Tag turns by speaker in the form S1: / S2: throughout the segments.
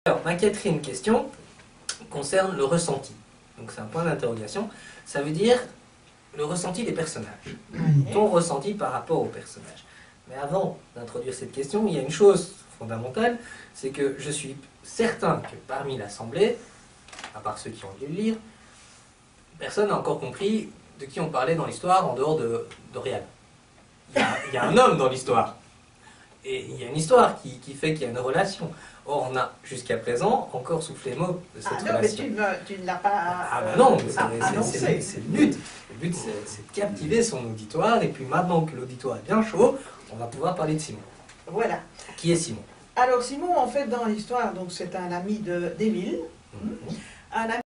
S1: Alors, ma quatrième question concerne le ressenti. Donc c'est un point d'interrogation. Ça veut dire le ressenti des personnages. Ton ressenti par rapport aux personnages. Mais avant d'introduire cette question, il y a une chose fondamentale, c'est que je suis certain que parmi l'Assemblée, à part ceux qui ont dû le lire, personne n'a encore compris de qui on parlait dans l'histoire en dehors d'Oriane. Il y a un homme dans l'histoire. Et il y a une histoire qui fait qu'il y a une relation. Or, on a jusqu'à présent encore soufflé le mot de cette relation.
S2: Mais tu ne l'as pas
S1: non,
S2: annoncé.
S1: C'est le but. Le but, c'est de captiver son auditoire. Et puis maintenant que l'auditoire est bien chaud, on va pouvoir parler de Simon.
S2: Voilà.
S1: Qui est Simon?
S2: Alors Simon, en fait, dans l'histoire, donc c'est un ami d'Émile. Un ami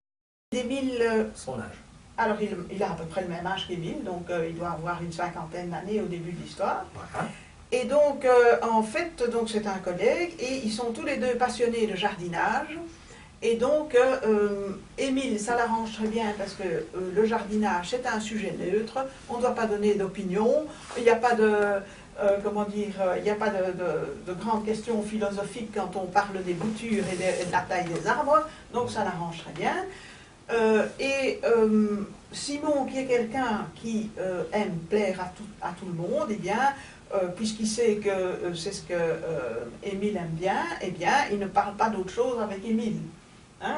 S2: d'Émile.
S1: Son âge.
S2: Alors, il a à peu près le même âge qu'Émile, donc il doit avoir une cinquantaine d'années au début de l'histoire.
S1: Voilà.
S2: Et donc, en fait, c'est un collègue, et ils sont tous les deux passionnés de jardinage. Et donc, Émile, ça l'arrange très bien, parce que le jardinage, c'est un sujet neutre, on ne doit pas donner d'opinion, il n'y a pas de... il n'y a pas de grandes questions philosophiques quand on parle des boutures et de la taille des arbres, donc ça l'arrange très bien. Simon, qui est quelqu'un qui aime plaire à tout le monde, eh bien, puisqu'il sait que c'est ce que Émile aime bien, eh bien, il ne parle pas d'autre chose avec Émile. Hein,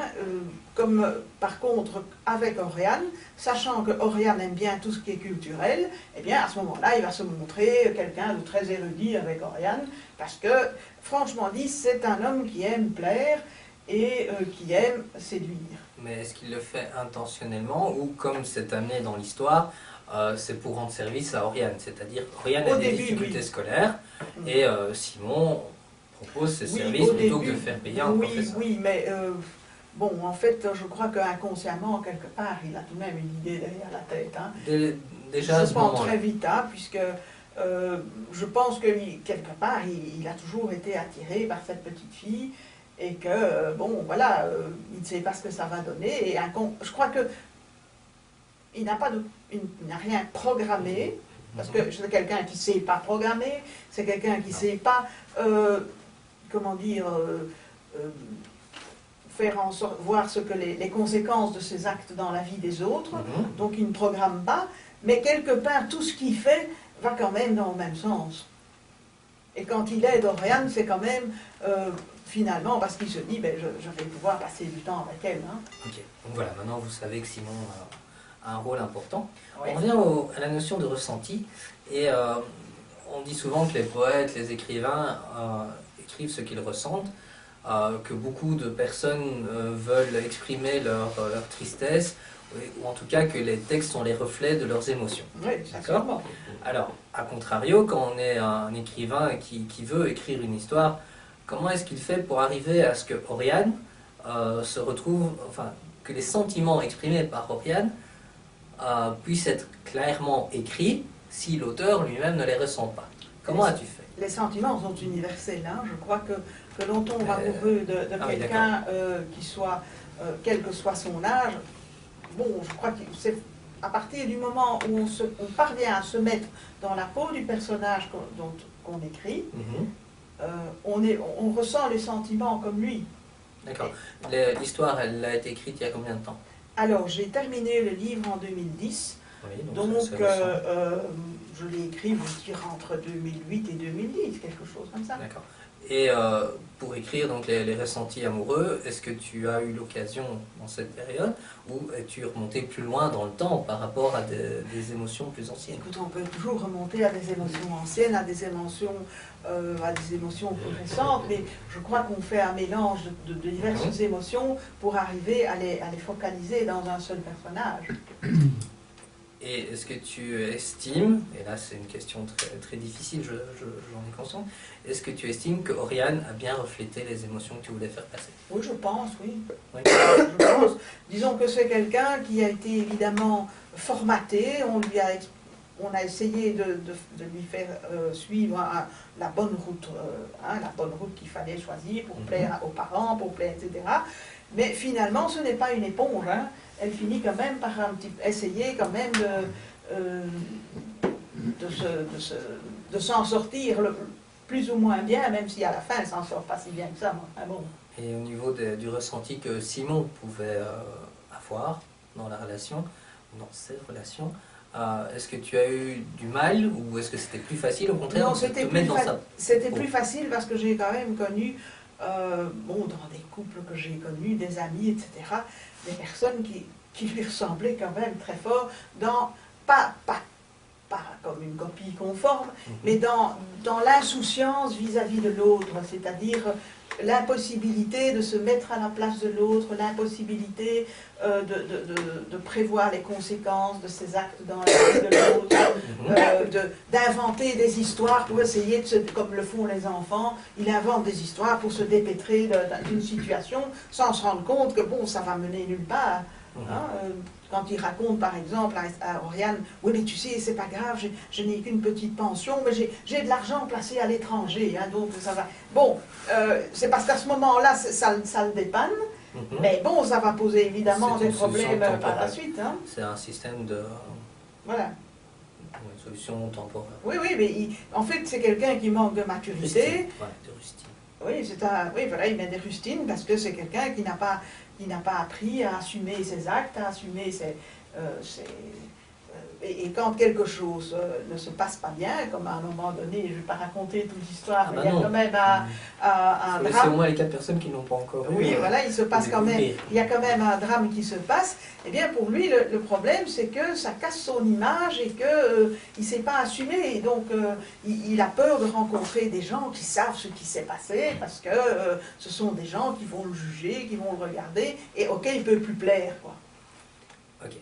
S2: comme par contre avec Oriane, sachant que Oriane aime bien tout ce qui est culturel, eh bien à ce moment-là il va se montrer quelqu'un de très érudit avec Oriane, parce que franchement dit c'est un homme qui aime plaire et qui aime séduire. Mais
S1: est-ce qu'il le fait intentionnellement ou comme c'est amené dans l'histoire, c'est pour rendre service à Oriane, c'est-à-dire Oriane a des difficultés scolaires et Simon propose ses services plutôt que de faire payer un professeur.
S2: Oui, mais bon, en fait, je crois qu'inconsciemment, quelque part, il a tout de même une idée derrière la tête. Hein.
S1: Déjà à ce moment-là.
S2: très vite, hein, puisque je pense que quelque part, il a toujours été attiré par cette petite fille et que, bon, voilà, il ne sait pas ce que ça va donner. Et je crois que il n'a rien programmé, parce que c'est quelqu'un qui ne sait pas programmer, c'est quelqu'un qui ne sait pas, comment dire... faire en sorte, voir ce que les conséquences de ses actes dans la vie des autres, donc il ne programme pas, mais quelque part tout ce qu'il fait va quand même dans le même sens. Et quand il aide Oriane, c'est quand même finalement parce qu'il se dit ben, je vais pouvoir passer du temps avec elle. Hein.
S1: Ok, donc voilà, maintenant vous savez que Simon a un rôle important.
S2: Oui.
S1: On revient à la notion de ressenti, et on dit souvent que les poètes, les écrivains écrivent ce qu'ils ressentent. Que beaucoup de personnes veulent exprimer leur tristesse, ou en tout cas que les textes sont les reflets de leurs émotions.
S2: Oui,
S1: d'accord. Alors, à contrario, quand on est un écrivain qui veut écrire une histoire, comment est-ce qu'il fait pour arriver à ce que Oriane se retrouve, enfin, que les sentiments exprimés par Oriane puissent être clairement écrits si l'auteur lui-même ne les ressent pas? Comment as-tu fait?
S2: Les sentiments sont universels. Hein. Je crois que l'on tombe amoureux de quelqu'un qui soit, quel que soit son âge, bon, je crois que c'est à partir du moment où on parvient à se mettre dans la peau du personnage qu'on écrit, on ressent les sentiments comme lui.
S1: D'accord. L'histoire, elle a été écrite il y a combien de temps? Alors,
S2: j'ai terminé le livre en 2010. Oui, donc je l'ai écrit, je dirais, entre 2008 et 2010, quelque chose comme ça. D'accord.
S1: Et pour écrire donc, les ressentis amoureux, est-ce que tu as eu l'occasion dans cette période, ou es-tu remonté plus loin dans le temps par rapport à des émotions plus anciennes?
S2: Écoute, on peut toujours remonter à des émotions anciennes, à des émotions plus récentes, mais je crois qu'on fait un mélange de diverses émotions pour arriver à les focaliser dans un seul personnage.
S1: Et est-ce que tu estimes, et là c'est une question très, très difficile, j'en ai conscience, est-ce que tu estimes que Oriane a bien reflété les émotions que tu voulais faire passer?
S2: Oui, je pense, oui. Je pense. Disons que c'est quelqu'un qui a été évidemment formaté, on a essayé de lui faire suivre la bonne route, la bonne route qu'il fallait choisir pour plaire aux parents, pour plaire, etc. Mais finalement, ce n'est pas une éponge, hein. Elle finit quand même par essayer quand même de s'en sortir plus ou moins bien, même si à la fin elle s'en sort pas si bien que ça. Bon.
S1: Et au niveau du ressenti que Simon pouvait avoir dans la relation, dans ces relations, est-ce que tu as eu du mal ou est-ce que c'était plus facile au contraire
S2: Non,
S1: de te mettre dans sa...
S2: c'était plus facile parce que j'ai quand même connu, bon, dans des couples que j'ai connus, des amis, etc., des personnes qui lui ressemblaient quand même très fort, pas comme une copie conforme, mais dans l'insouciance vis-à-vis de l'autre, c'est-à-dire l'impossibilité de se mettre à la place de l'autre, l'impossibilité de prévoir les conséquences de ses actes dans la vie de l'autre, d'inventer des histoires pour essayer, comme le font les enfants, il invente des histoires pour se dépêtrer d'une situation sans se rendre compte que bon, ça va mener nulle part. Hein, quand il raconte par exemple à Oriane, oui mais tu sais c'est pas grave, je n'ai qu'une petite pension, mais j'ai de l'argent placé à l'étranger, hein, donc ça va. Bon, c'est parce qu'à ce moment-là ça le dépanne, mais bon ça va poser évidemment des problèmes par la suite. Hein.
S1: C'est un système de...
S2: Voilà.
S1: Une solution temporaire.
S2: Oui, mais en fait c'est quelqu'un qui manque de maturité.
S1: Rustine. Ouais, de rustine.
S2: Oui, voilà, il met des rustines parce que c'est quelqu'un qui n'a pas appris à assumer ses actes, à assumer et quand quelque chose ne se passe pas bien, comme à un moment donné, je ne vais pas raconter toute l'histoire, mais il y a quand même un drame.
S1: C'est au moins les 4 personnes qui n'ont pas encore eu.
S2: Oui, voilà, il se passe quand même, il y a quand même un drame qui se passe. Eh bien, pour lui, le problème, c'est que ça casse son image et qu'il ne sait pas assumer. Et donc, il a peur de rencontrer des gens qui savent ce qui s'est passé, parce que ce sont des gens qui vont le juger, qui vont le regarder, et auxquels il ne peut plus plaire, quoi.
S1: Ok.